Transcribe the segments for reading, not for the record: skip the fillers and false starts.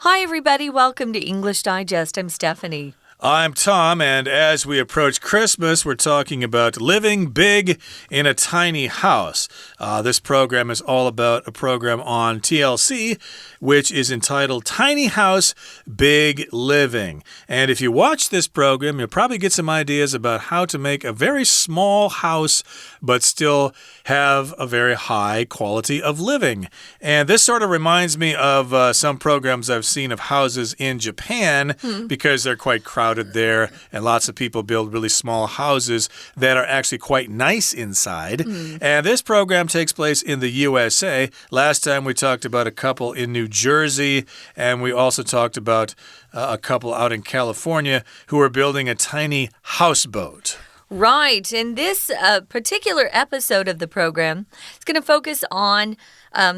Hi, everybody. Welcome to English Digest. I'm Stephanie. I'm Tom, and as we approach Christmas, we're talking about living big in a tiny house. This program is all about a program on TLC, which is entitled Tiny House, Big Living. And if you watch this program, you'll probably get some ideas about how to make a very small house, but still have a very high quality of living. And this sort of reminds me of some programs I've seen of houses in Japan because they're quite crowded there, and lots of people build really small houses that are actually quite nice inside. And this program takes place in the USA. Last time we talked about a couple in New Jersey, and we also talked about a couple out in California who are building a tiny houseboat. Right. And this particular episode of the program is going to focus on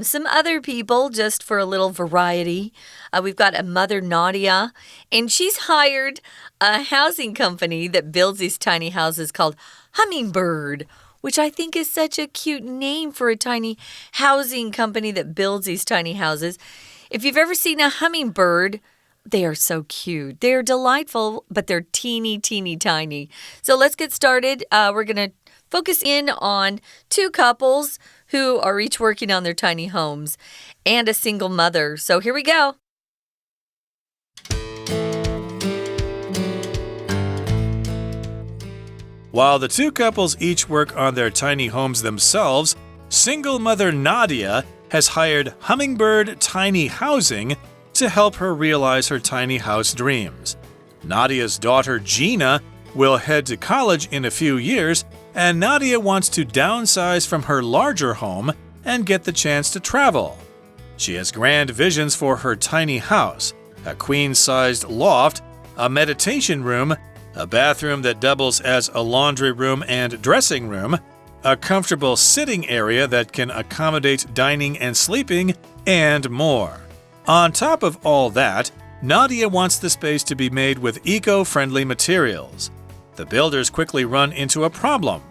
some other people just for a little variety. We've got a mother, Nadia, and she's hired a housing company that builds these tiny houses called Hummingbird, which I think is such a cute name for a tiny housing company that builds these tiny houses. If you've ever seen a hummingbird, they are so cute. They're delightful, but they're teeny, teeny, tiny. So let's get started. We're going to focus in on two couples who are each working on their tiny homes and a single mother. So here we go. While the two couples each work on their tiny homes themselves, single mother Nadia has hired Hummingbird Tiny Housing to help her realize her tiny house dreams. Nadia's daughter Gina will head to college in a few years, and Nadia wants to downsize from her larger home and get the chance to travel. She has grand visions for her tiny house: a queen-sized loft, a meditation room, a bathroom that doubles as a laundry room and dressing room, a comfortable sitting area that can accommodate dining and sleeping, and more. On top of all that, Nadia wants the space to be made with eco-friendly materials. The builders quickly run into a problem.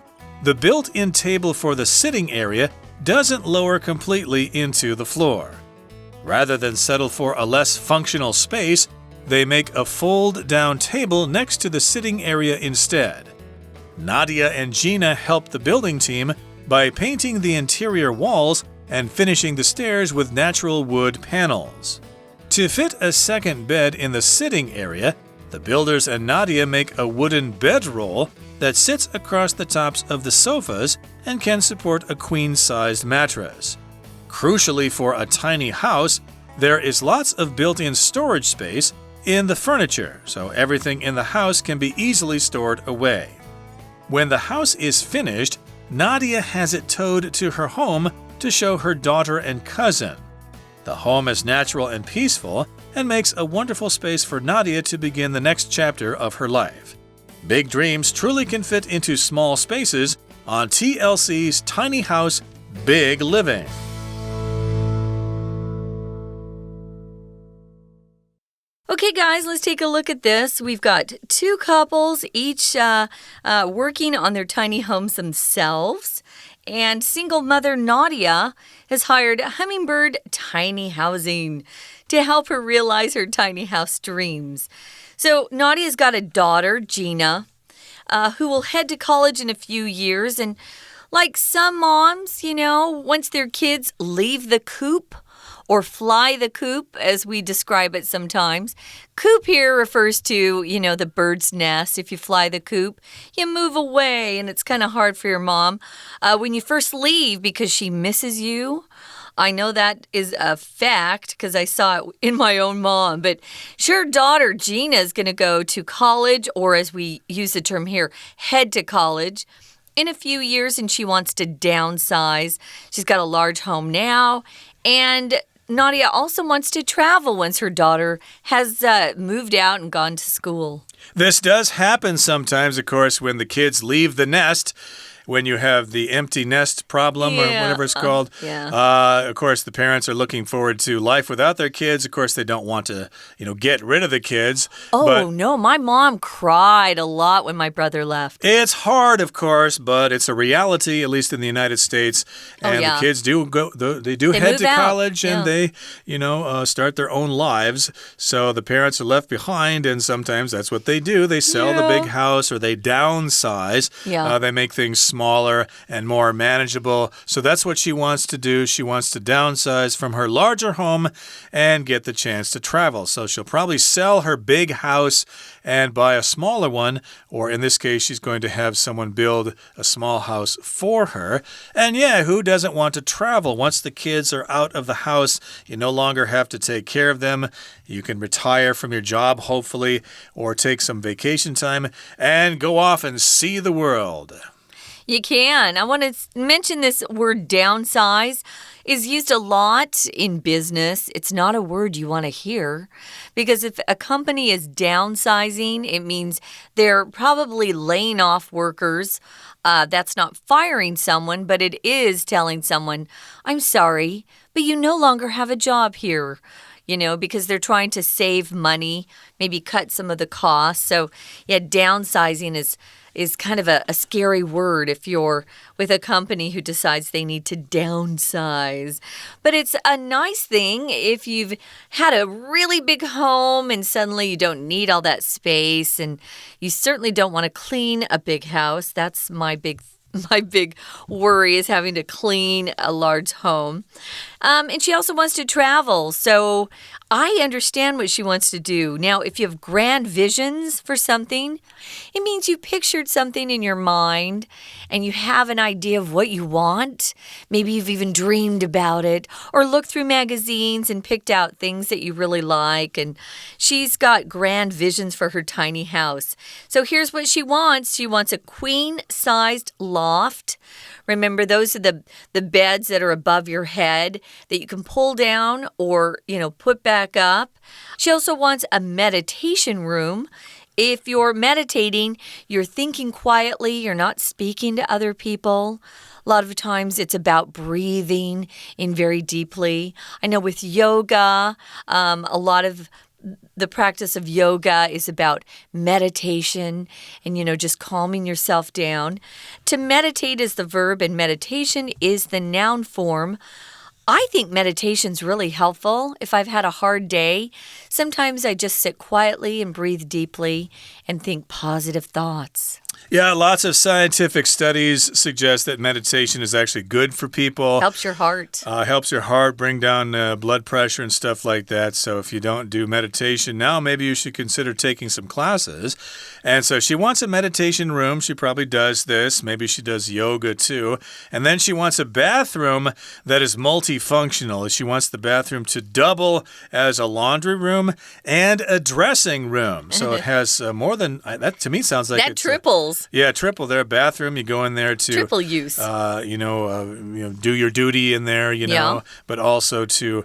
The built-in table for the sitting area doesn't lower completely into the floor. Rather than settle for a less functional space, they make a fold-down table next to the sitting area instead. Nadia and Gina help the building team by painting the interior walls and finishing the stairs with natural wood panels. To fit a second bed in the sitting area, the builders and Nadia make a wooden bedroll that sits across the tops of the sofas and can support a queen-sized mattress. Crucially for a tiny house, there is lots of built-in storage space in the furniture, so everything in the house can be easily stored away. When the house is finished, Nadia has it towed to her home to show her daughter and cousin. The home is natural and peaceful and makes a wonderful space for Nadia to begin the next chapter of her life. Big dreams truly can fit into small spaces on TLC's Tiny House, Big Living. Okay, guys, let's take a look at this. We've got two couples, each working on their tiny homes themselves. And single mother Nadia has hired Hummingbird Tiny Housing to help her realize her tiny house dreams. So Nadia's got a daughter, Gina, who will head to college in a few years. And like some moms, once their kids leave the coop, or fly the coop, as we describe it sometimes. Coop here refers to, the bird's nest. If you fly the coop, you move away, and it's kind of hard for your mom when you first leave because she misses you. I know that is a fact because I saw it in my own mom. But her daughter, Gina, is going to go to college, or as we use the term here, head to college in a few years, and she wants to downsize. She's got a large home now, and Nadia also wants to travel once her daughter has moved out and gone to school. This does happen sometimes, of course, when the kids leave the nest. when you have the empty nest problem or whatever it's called. Of course, the parents are looking forward to life without their kids. Of course, they don't want to, get rid of the kids. Oh, no, my mom cried a lot when my brother left. It's hard, of course, but it's a reality, at least in the United States. And the kids do head to college and they, start their own lives. So the parents are left behind, and sometimes that's what they do. They sell the big house or they downsize. They make things smaller and more manageable. So that's what she wants to do. She wants to downsize from her larger home and get the chance to travel. So she'll probably sell her big house and buy a smaller one, or in this case, she's going to have someone build a small house for her. And who doesn't want to travel? Once the kids are out of the house, you no longer have to take care of them. You can retire from your job, hopefully, or take some vacation time and go off and see the world. You can. I want to mention this word downsize is used a lot in business. It's not a word you want to hear because if a company is downsizing, it means they're probably laying off workers. That's not firing someone, but it is telling someone, I'm sorry, but you no longer have a job here. Because they're trying to save money, maybe cut some of the costs. So, downsizing is kind of a scary word if you're with a company who decides they need to downsize. But it's a nice thing if you've had a really big home and suddenly you don't need all that space, and you certainly don't want to clean a big house. That's my big worry is having to clean a large home. And she also wants to travel. So I understand what she wants to do. Now, if you have grand visions for something, it means you pictured something in your mind and you have an idea of what you want. Maybe you've even dreamed about it or looked through magazines and picked out things that you really like. And she's got grand visions for her tiny house. So here's what she wants. She wants a queen-sized loft. Remember, those are the beds that are above your head that you can pull down or, put back up. She also wants a meditation room. If you're meditating, you're thinking quietly, you're not speaking to other people. A lot of times it's about breathing in very deeply. I know with yoga, a lot of the practice of yoga is about meditation and, just calming yourself down. To meditate is the verb and meditation is the noun form. I think meditation's really helpful. If I've had a hard day, sometimes I just sit quietly and breathe deeply and think positive thoughts. Yeah, lots of scientific studies suggest that meditation is actually good for people. Helps your heart. Helps your heart, bring down blood pressure and stuff like that. So if you don't do meditation now, maybe you should consider taking some classes. And so she wants a meditation room. She probably does this. Maybe she does yoga too. And then she wants a bathroom that is multifunctional. She wants the bathroom to double as a laundry room and a dressing room. So it has more than that. To me, sounds like that it's triples. Triple there. Bathroom, you go in there to triple use. Do your duty in there, but also to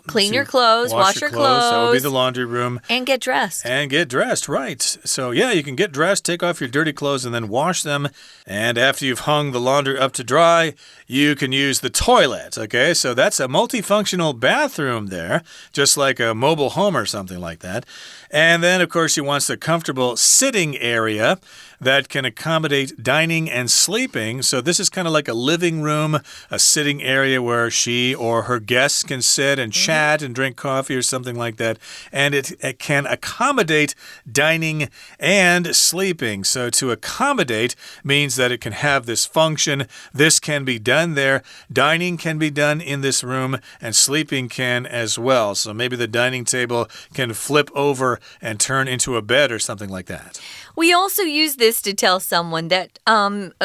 clean your clothes, wash your clothes. That would be the laundry room. And get dressed. Right. So you can get dressed, take off your dirty clothes, and then wash them. And after you've hung the laundry up to dry, you can use the toilet. Okay, so that's a multifunctional bathroom there, just like a mobile home or something like that. And then, of course, she wants a comfortable sitting area that can accommodate dining and sleeping. So this is kind of like a living room, a sitting area where she or her guests can sit and chat and drink coffee or something like that. And it can accommodate dining and sleeping. So to accommodate means that it can have this function. This can be done there. Dining can be done in this room and sleeping can as well. So maybe the dining table can flip over and turn into a bed or something like that. We also use this to tell someone that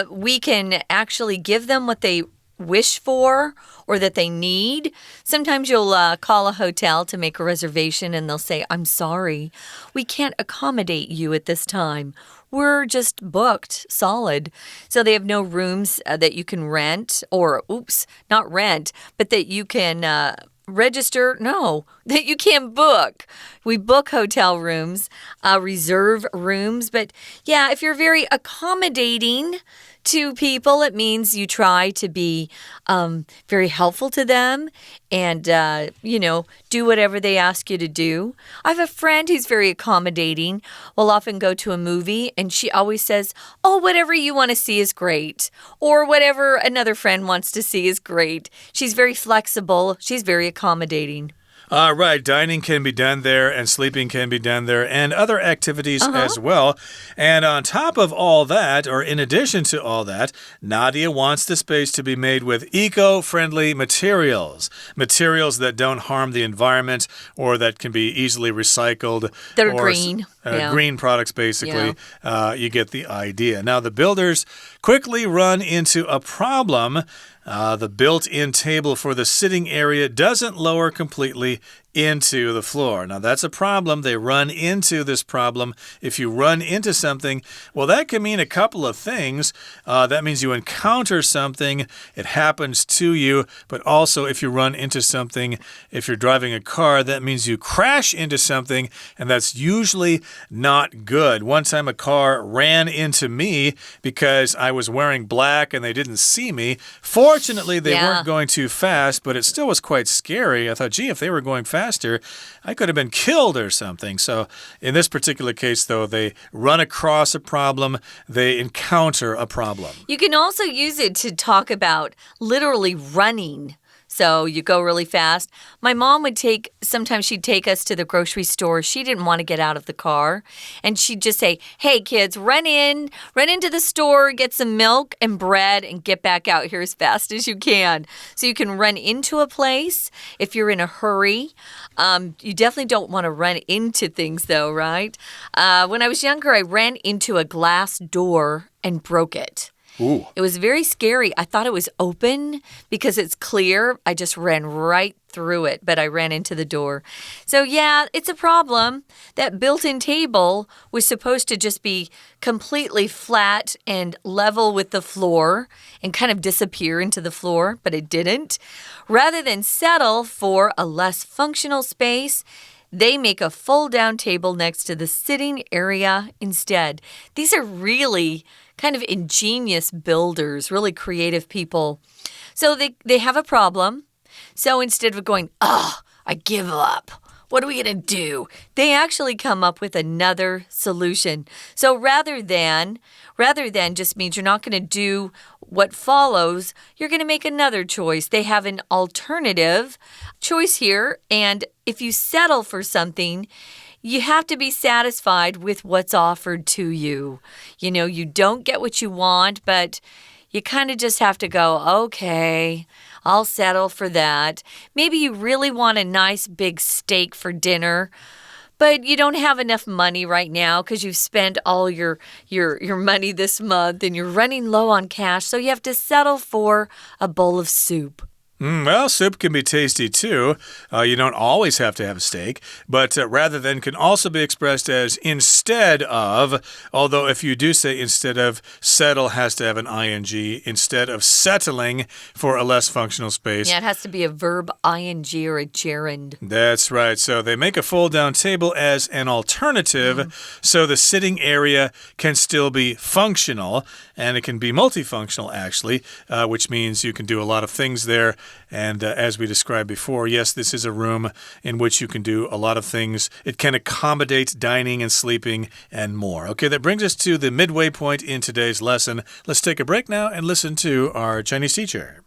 we can actually give them what they wish for or that they need. Sometimes you'll call a hotel to make a reservation and they'll say, I'm sorry, we can't accommodate you at this time. We're just booked solid. So they have no rooms that you can rent or, not rent, but that you can register. No, that you can't book. We book hotel rooms, reserve rooms. But yeah, if you're very accommodating to people, it means you try to be very helpful to them and, do whatever they ask you to do. I have a friend who's very accommodating. We'll often go to a movie and she always says, oh, whatever you want to see is great. Or whatever another friend wants to see is great. She's very flexible. She's very accommodating. Right. Dining can be done there and sleeping can be done there and other activities as well. And on top of all that, or in addition to all that, Nadia wants the space to be made with eco-friendly materials. Materials that don't harm the environment or that can be easily recycled. That are green. Green products, basically. Yeah. You get the idea. Now, the builders quickly run into a problem. The built-in table for the sitting area doesn't lower completely into the floor. Now, that's a problem. They run into this problem. If you run into something, well, that can mean a couple of things. That means you encounter something, it happens to you, but also if you run into something, if you're driving a car, that means you crash into something, and that's usually not good. One time a car ran into me because I was wearing black and they didn't see me. Fortunately, they weren't going too fast, but it still was quite scary. I thought, gee, if they were going faster, I could have been killed or something. So in this particular case, though, they run across a problem, they encounter a problem. You can also use it to talk about literally running. So you go really fast. My mom sometimes she'd take us to the grocery store. She didn't want to get out of the car. And she'd just say, hey, kids, run into the store, get some milk and bread, and get back out here as fast as you can. So you can run into a place if you're in a hurry. You definitely don't want to run into things, though, right? When I was younger, I ran into a glass door and broke it. Ooh. It was very scary. I thought it was open because it's clear. I just ran right through it, but I ran into the door. So yeah, it's a problem. That built-in table was supposed to just be completely flat and level with the floor and kind of disappear into the floor, but it didn't. Rather than settle for a less functional space, they make a fold-down table next to the sitting area instead. These are really kind of ingenious builders, really creative people. So they have a problem. So instead of going, I give up. What are we going to do? They actually come up with another solution. So rather than just means you're not going to do what follows, you're going to make another choice. They have an alternative choice here. And if you settle for something, you have to be satisfied with what's offered to you. You know, you don't get what you want, but you kind of just have to go, okay, I'll settle for that. Maybe you really want a nice big steak for dinner, but you don't have enough money right now because you've spent all your money this month and you're running low on cash, so you have to settle for a bowl of soup. Well, soup can be tasty too. You don't always have to have a steak, but rather than can also be expressed as instead of, although if you do say instead of, settle has to have an ing, instead of settling for a less functional space. Yeah, it has to be a verb ing or a gerund. That's right. So they make a fold-down table as an alternative, so the sitting area can still be functional, and it can be multifunctional, actually, which means you can do a lot of things there. And as we described before, yes, this is a room in which you can do a lot of things. It can accommodate dining and sleeping and more. Okay, that brings us to the midway point in today's lesson. Let's take a break now and listen to our Chinese teacher.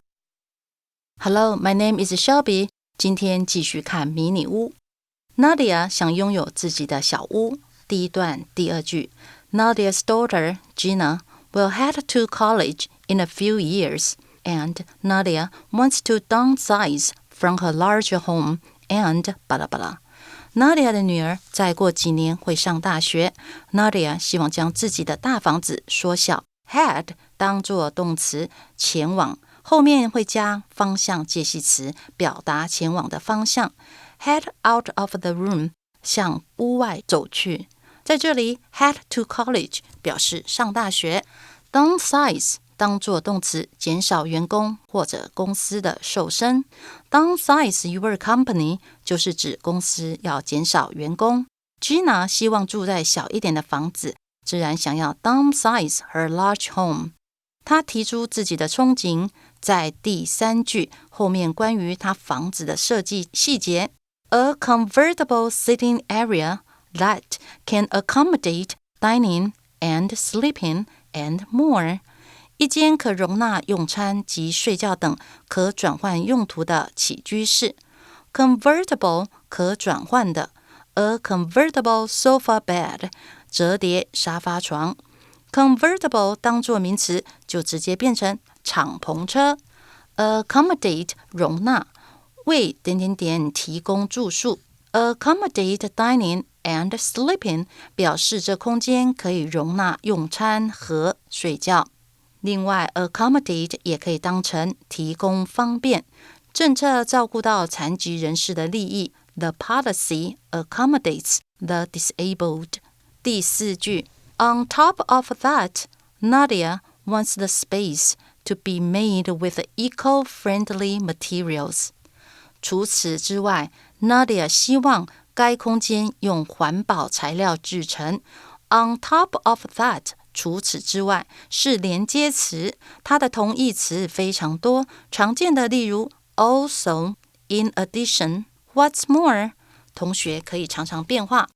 Hello, my name is Shelby. 今天继续看迷你屋。Nadia 想拥有自己的小屋。第一段第二句 Nadia's daughter, Gina, will head to college in a few years.And Nadia wants to downsize from her larger home and blah blah. Nadia 的女儿再过几年会上大学。Nadia 希望将自己的大房子缩小。Head 当作动词，前往，后面会加方向介系词，表达前往的方向。Head out of the room 向屋外走去。在这里 head to college 表示上大学。Downsize 当作动词，减少员工或者公司的瘦身。Downsize your company 就是指公司要减少员工。Gina 希望住在小一点的房子，自然想要 downsize her large home。她提出自己的憧憬，在第3句后面关于她房子的设计细节。A convertible sitting area that can accommodate dining and sleeping and more。一间可容纳用餐及睡觉等可转换用途的起居室。Convertible 可转换的。A convertible sofa bed 折叠沙发床。Convertible 当作名词就直接变成敞篷车。Accommodate 容纳，为提供住宿。Accommodate dining and sleeping 表示这空间可以容纳用餐和睡觉。另外 accommodate 也可以当成提供方便，政策照顾到残疾人士的利益。The policy accommodates the disabled。第4句On top of that, Nadia wants the space to be made with eco-friendly materials. 除此之外 Nadia 希望该空间用环保材料制成。On top of that, 除此之外是连接词，它的同义词非常多，常见的例如 also, in addition, what's more， 同学可以常常变化。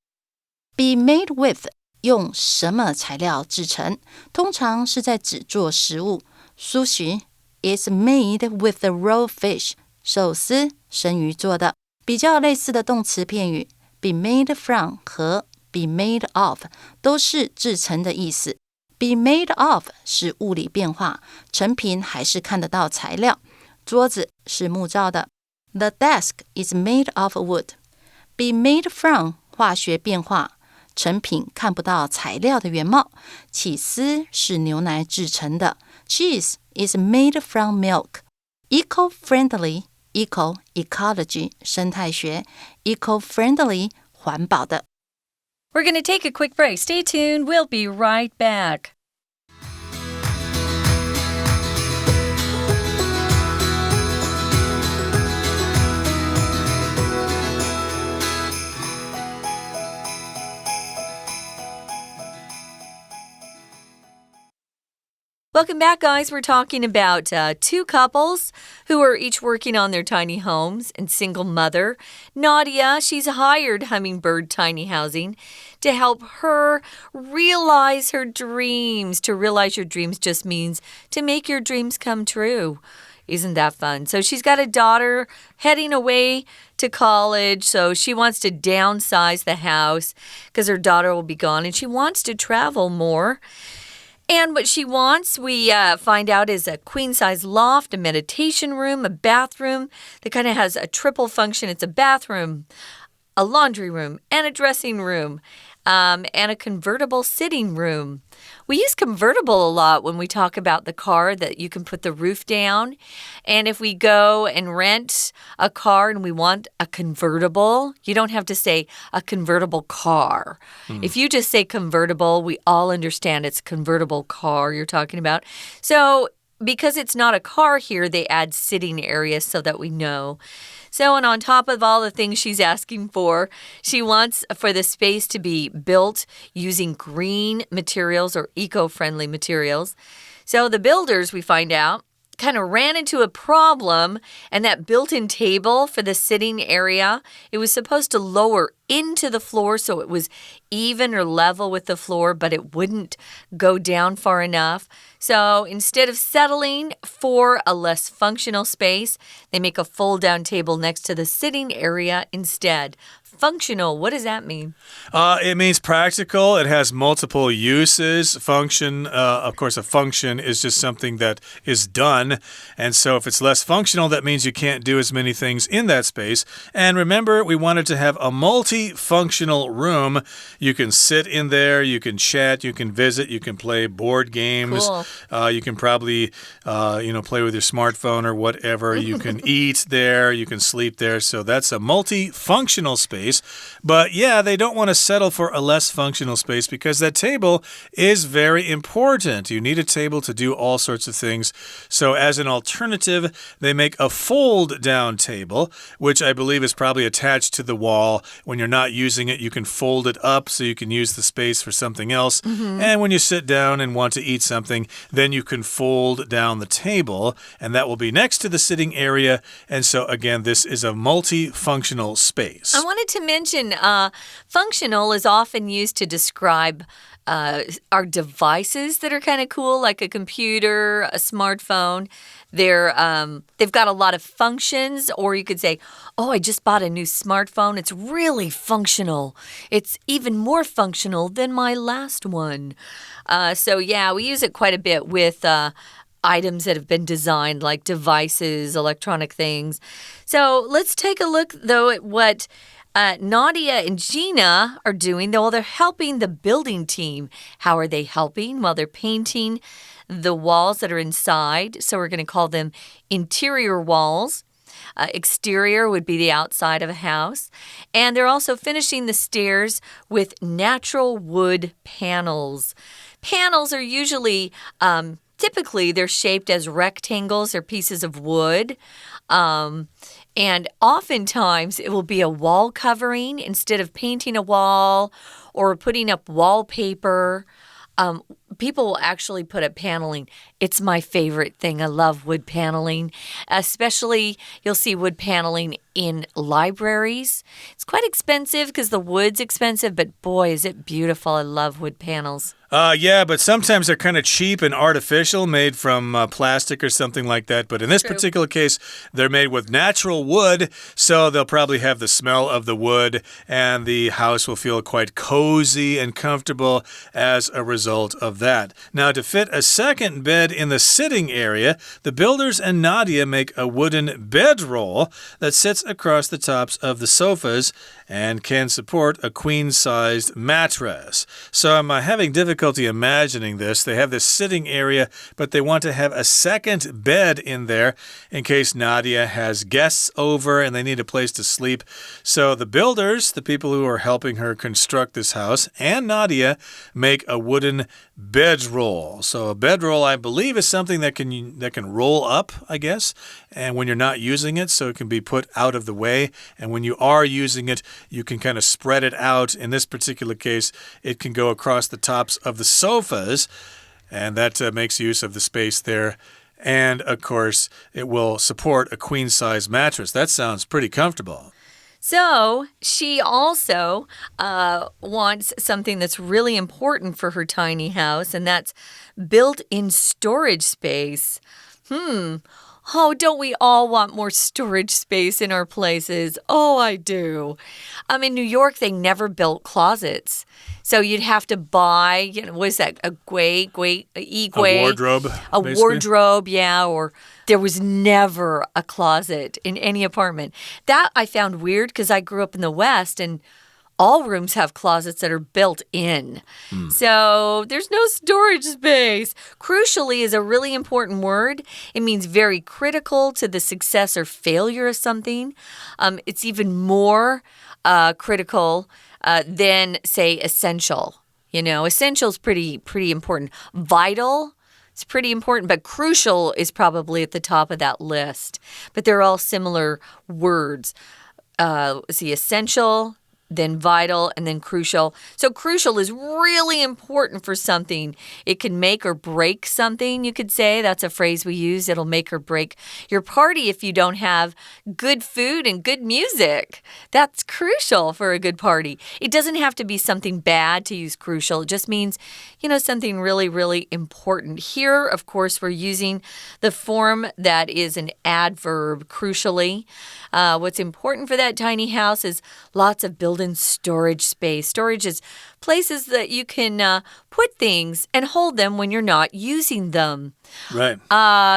Be made with用什么材料制成，通常是在指做食物。Sushi is made with the raw fish。寿司生鱼做的。比较类似的动词片语 be made from 和 be made of 都是制成的意思。be made of 是物理变化，成品还是看得到材料。桌子是木造的。The desk is made of wood。be made from 化学变化。成品看不到材料的原貌。起司是牛奶制成的。Cheese is made from milk. Eco-friendly, eco, ecology, 生态学 eco-friendly, 环保的。We're going to take a quick break. Stay tuned. We'll be right back. Welcome back, guys. We're talking about two couples who are each working on their tiny homes and single mother. Nadia, she's hired Hummingbird Tiny Housing to help her realize her dreams. To realize your dreams just means to make your dreams come true. Isn't that fun? So she's got a daughter heading away to college, so she wants to downsize the house because her daughter will be gone, and she wants to travel more.And what she wants, we find out, is a queen-size loft, a meditation room, a bathroom that kind of has a triple function. It's a bathroom, a laundry room, and a dressing room, and a convertible sitting room. We use convertible a lot when we talk about the car that you can put the roof down. And if we go and rent a car and we want a convertible, you don't have to say a convertible car. If you just say convertible, we all understand it's a convertible car you're talking about. So because it's not a car here, they add sitting areas so that we know.So, and on top of all the things she's asking for, she wants for the space to be built using green materials or eco-friendly materials. So the builders, we find out, kind of ran into a problem, and that built-in table for the sitting area, it was supposed to lower into the floor so it was even or level with the floor, but it wouldn't go down far enough. So instead of settling for a less functional space, they make a fold-down table next to the sitting area instead. Functional, what does that mean? It means practical. It has multiple uses. Function, of course, a function is just something that is done. And so if it's less functional, that means you can't do as many things in that space. And remember, we wanted to have a multifunctional room. You can sit in there, you can chat, you can visit, you can play board games. Cool. You can probably, play with your smartphone or whatever. You can eat there, you can sleep there. So that's a multifunctional space. space. But yeah, they don't want to settle for a less functional space because that table is very important. You need a table to do all sorts of things. So as an alternative, they make a fold-down table, which I believe is probably attached to the wall. When you're not using it, you can fold it up so you can use the space for something else. And when you sit down and want to eat something, then you can fold down the table, and that will be next to the sitting area. And so, again, this is a multifunctional space. I wanted to mention functional is often used to describe our devices that are kind of cool, like a computer, a smartphone. They've got a lot of functions, or you could say, oh, I just bought a new smartphone. It's really functional. It's even more functional than my last one. So yeah, we use it quite a bit with items that have been designed, like devices, electronic things. So let's take a look, though, at what Nadia and Gina are doing. Well, they're helping the building team. How are they helping? Well, they're painting the walls that are inside. So we're going to call them interior walls. Exterior would be the outside of a house. And they're also finishing the stairs with natural wood panels. Panels are usually, typically, they're shaped as rectangles or pieces of wood. And oftentimes, it will be a wall covering instead of painting a wall or putting up wallpaper. People will actually put up paneling. It's my favorite thing. I love wood paneling. Especially, you'll see wood paneling in libraries. It's quite expensive because the wood's expensive, but boy, is it beautiful. I love wood panels. Yeah, but sometimes they're kind of cheap and artificial, made from plastic or something like that. But in this particular case, they're made with natural wood, so they'll probably have the smell of the wood, and the house will feel quite cozy and comfortable as a result of that. Now, to fit a second bed in the sitting area, the builders and Nadia make a wooden bedroll that sits across the tops of the sofas and can support a queen-sized mattress. So I'm having difficulty imagining this. They have this sitting area, but they want to have a second bed in there in case Nadia has guests over and they need a place to sleep. So the builders, the people who are helping her construct this house, and Nadia make a wooden bedroll. So a bedroll, I believe, is something that can roll up, I guess, and when you're not using it, so it can be put out of the way. And when you are using it, you can kind of spread it out. In this particular case, it can go across the tops of the sofas, and that makes use of the space there. And, of course, it will support a queen-size mattress. That sounds pretty comfortable. So she also wants something that's really important for her tiny house, and that's built-in storage space. Oh, don't we all want more storage space in our places? Oh, I do. In New York, they never built closets. So you'd have to buy, what is that? A wardrobe. A wardrobe, yeah, or there was never a closet in any apartment. That I found weird because I grew up in the West, and all rooms have closets that are built in. So there's no storage space. Crucially is a really important word. It means very critical to the success or failure of something. It's even more critical than, say, essential. Essential is pretty important. Vital, it's pretty important, but crucial is probably at the top of that list. But they're all similar words. Essential, then vital, and then crucial. So crucial is really important for something. It can make or break something, you could say. That's a phrase we use. It'll make or break your party if you don't have good food and good music. That's crucial for a good party. It doesn't have to be something bad to use crucial. It just means, something really, really important. Here, of course, we're using the form that is an adverb, crucially. What's important for that tiny house is lots of built-in storage space. Storage is places that you can put things and hold them when you're not using them. Right.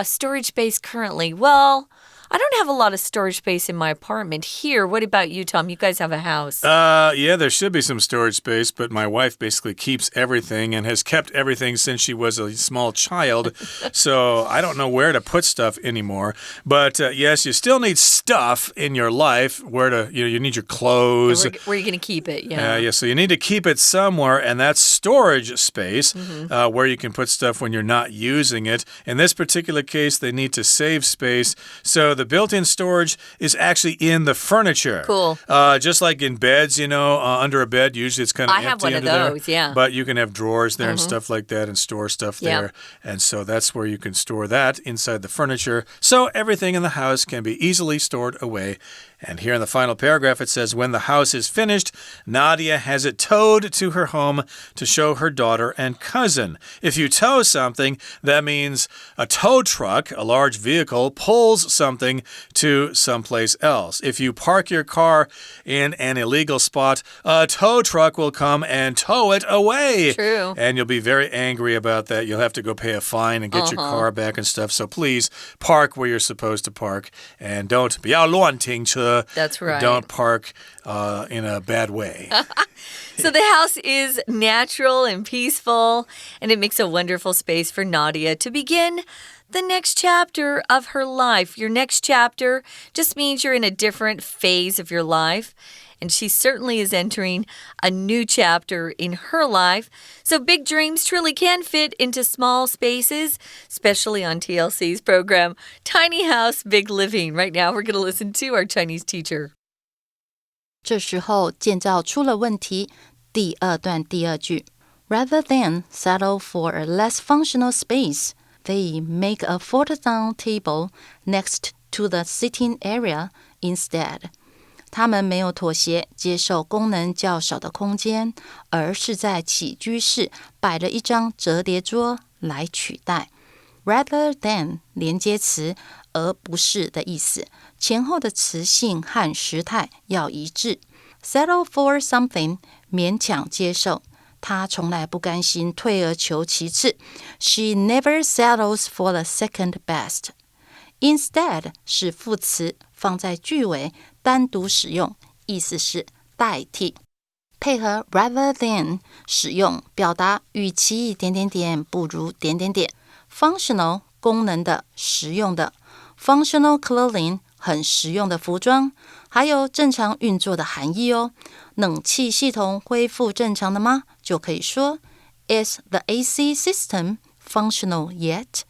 Storage space currently. Well, I don't have a lot of storage space in my apartment here. What about you, Tom? You guys have a house. Yeah, there should be some storage space, but my wife basically keeps everything and has kept everything since she was a small child. So I don't know where to put stuff anymore. But yes, you still need stuff in your life. You need your clothes. Where are you going to keep it? Yeah, so you need to keep it somewhere, and that's storage space where you can put stuff when you're not using it. In this particular case, they need to save space. So the built-in storage is actually in the furniture. Cool. Just like in beds, under a bed, usually it's kind of empty. I have one of those, yeah. But you can have drawers there and stuff like that and store stuff there. And so that's where you can store that inside the furniture. So everything in the house can be easily stored away. And here in the final paragraph, it says, when the house is finished, Nadia has it towed to her home to show her daughter and cousin. If you tow something, that means a tow truck, a large vehicle, pulls something to someplace else. If you park your car in an illegal spot, a tow truck will come and tow it away. True. And you'll be very angry about that. You'll have to go pay a fine and get your car back and stuff. So please park where you're supposed to park and don't 不要乱停车. That's right. Don't park in a bad way. So the house is natural and peaceful, and it makes a wonderful space for Nadia to begin the next chapter of her life. Your next chapter just means you're in a different phase of your life. And she certainly is entering a new chapter in her life. So big dreams truly can fit into small spaces, especially on TLC's program, Tiny House, Big Living. Right now, we're going to listen to our Chinese teacher. 这时候建造出了问题。第二段第二句 Rather than settle for a less functional space, they make a fold-down table next to the sitting area instead.他们没有妥协，接受功能较少的空间，而是在起居室摆了一张折叠桌来取代。Rather than 连接词，而不是的意思，前后的词性和时态要一致。Settle for something 勉强接受，她从来不甘心退而求其次。She never settles for the second best.Instead 是副词，放在句尾单独使用，意思是代替。配合 rather than 使用，表达与其不如functional 功能的、实用的 functional clothing 很实用的服装，还有正常运作的含义哦。冷气系统恢复正常了吗？就可以说 Is the AC system functional yet？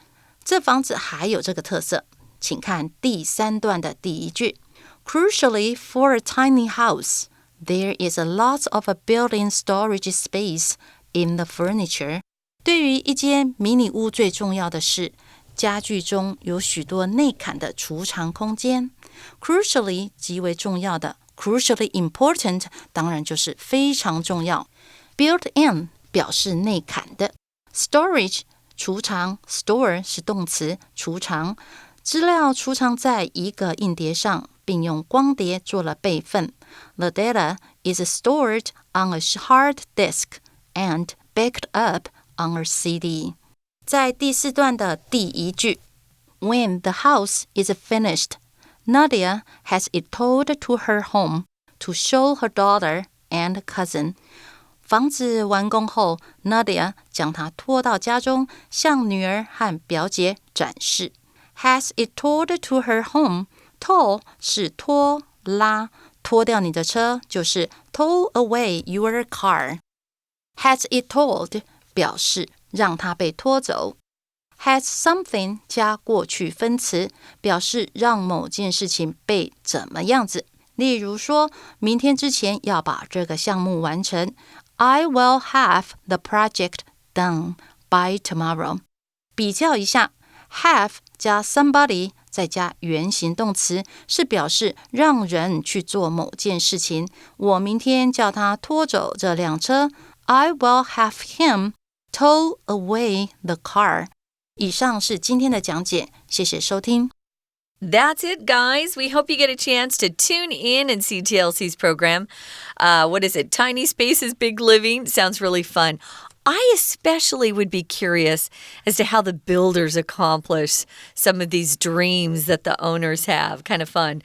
这房子还有这个特色。请看第三段的第一句 Crucially for a tiny house, there is a lot of a built-in storage space in the furniture. 对于一间迷你屋最重要的是，家具中有许多内嵌的储藏空间。Crucially 极为重要的 Crucially important 当然就是非常重要。Built-in 表示内嵌的 Storage 储藏 Store 是动词储藏资料储藏在一个硬碟上，并用光碟做了备份。The data is stored on a hard disk and backed up on a CD. 在第四段的第一句 When the house is finished, Nadia has it towed to her home to show her daughter and cousin. 房子完工后 Nadia 将它拖到家中，向女儿和表姐展示。Has it towed to her home? Tow 是拖拉，拖掉你的车就是 tow away your car. Has it towed 表示让它被拖走。Has something 加过去分词，表示让某件事情被怎么样子。例如说，明天之前要把这个项目完成。I will have the project done by tomorrow. 比较一下，have 加 somebody 再加原形动词，是表示让人去做某件事情。我明天叫他拖走这辆车。I will have him tow away the car. 以上是今天的讲解，谢谢收听。That's it, guys. We hope you get a chance to tune in and see TLC's program. What is it? Tiny Spaces, Big Living. Sounds really fun. I especially would be curious as to how the builders accomplish some of these dreams that the owners have. Kind of fun.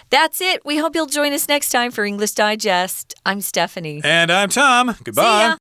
That's it. We hope you'll join us next time for English Digest. I'm Stephanie. And I'm Tom. Goodbye. See ya.